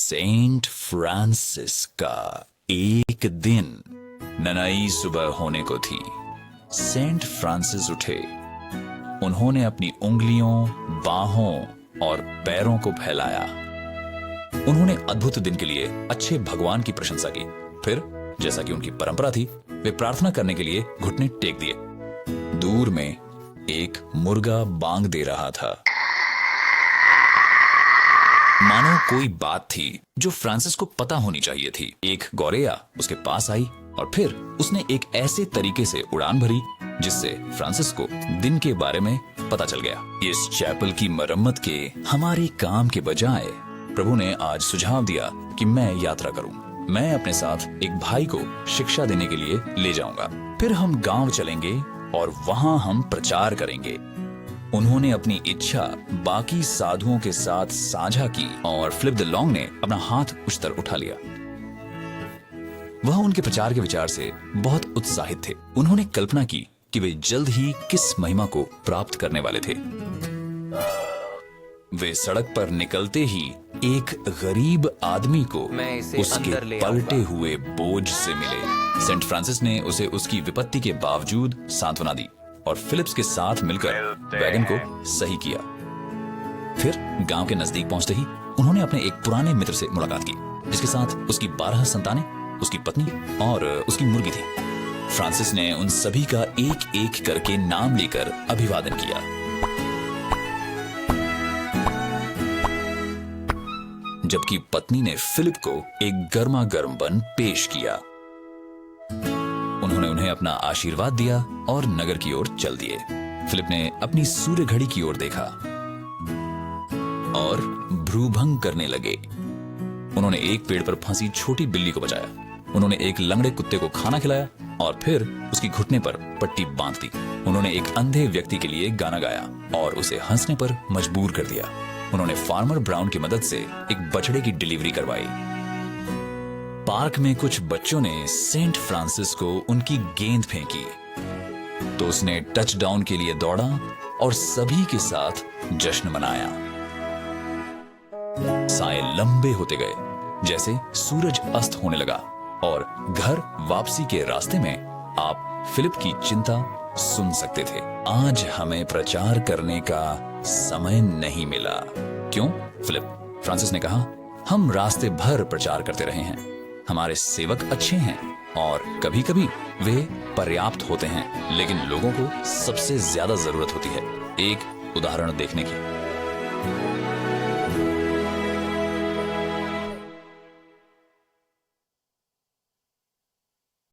Saint Francis का एक दिन। नई सुबह होने को थी। सेंट फ्रांसिस उठे। उन्होंने अपनी उंगलियों, बाहों और पैरों को फैलाया। उन्होंने अद्भुत दिन के लिए अच्छे भगवान की प्रशंसा की। फिर जैसा कि उनकी परंपरा थी, वे प्रार्थना करने के लिए घुटने टेक दिए। दूर में एक मुर्गा बांग दे रहा था। मानो कोई बात थी जो फ्रांसिस को पता होनी चाहिए थी। एक गौरैया उसके पास आई और फिर उसने एक ऐसे तरीके से उड़ान भरी जिससे फ्रांसिस को दिन के बारे में पता चल गया। इस चैपल की मरम्मत के हमारे काम के बजाय प्रभु ने आज सुझाव दिया कि मैं यात्रा करूं। मैं अपने साथ एक भाई को शिक्षा देने के लिए ले जाऊंगा। फिर हम गांव चलेंगे और वहां हम प्रचार करेंगे। उन्होंने अपनी इच्छा बाकी साधुओं के साथ साझा की और फिलिप द लॉन्ग ने अपना हाथ उस तरफ उठा लिया। वह उनके प्रचार के विचार से बहुत उत्साहित थे। उन्होंने कल्पना की कि वे जल्द ही किस महिमा को प्राप्त करने वाले थे। वे सड़क पर निकलते ही एक गरीब आदमी को उसके पलटे हुए बोझ से मिले। सेंट फ्रांसिस ने उसे उसकी विपत्ति के बावजूद सांत्वना दी और फिलिप्स के साथ मिलकर वैगन को सही किया। फिर गांव के नजदीक पहुंचते ही उन्होंने अपने एक पुराने मित्र से मुलाकात की, जिसके साथ उसकी 12 संतानें, उसकी पत्नी और उसकी मुर्गी थी। फ्रांसिस ने उन सभी का एक एक करके नाम लेकर अभिवादन किया। जबकि पत्नी ने फिलिप को एक गर्मा गर्म बन पेश किया। उन्होंने उन्हें अपना आशीर्वाद दिया और नगर की ओर चल दिए। फिलिप ने अपनी सूर्य घड़ी की ओर देखा और भ्रूभंग करने लगे। उन्होंने एक पेड़ पर फंसी छोटी बिल्ली को बचाया। उन्होंने एक लंगड़े कुत्ते को खाना खिलाया और फिर उसकी घुटने पर पट्टी बांध दी। उन्होंने एक अंधे व्यक्ति के लिए गाना गाया और उसे हंसने पर मजबूर कर दिया। उन्होंने फार्मर ब्राउन की मदद से एक बछड़े की डिलीवरी करवाई। पार्क में कुछ बच्चों ने सेंट फ्रांसिस को उनकी गेंद फेंकी तो उसने टचडाउन के लिए दौड़ा और सभी के साथ जश्न मनाया। साए लंबे होते गए जैसे सूरज अस्त होने लगा और घर वापसी के रास्ते में आप फिलिप की चिंता सुन सकते थे। आज हमें प्रचार करने का समय नहीं मिला। क्यों फिलिप? फ्रांसिस ने कहा, हम रास्ते भर प्रचार करते रहे हैं। हमारे सेवक अच्छे हैं और कभी कभी वे पर्याप्त होते हैं, लेकिन लोगों को सबसे ज्यादा जरूरत होती है एक उदाहरण देखने की।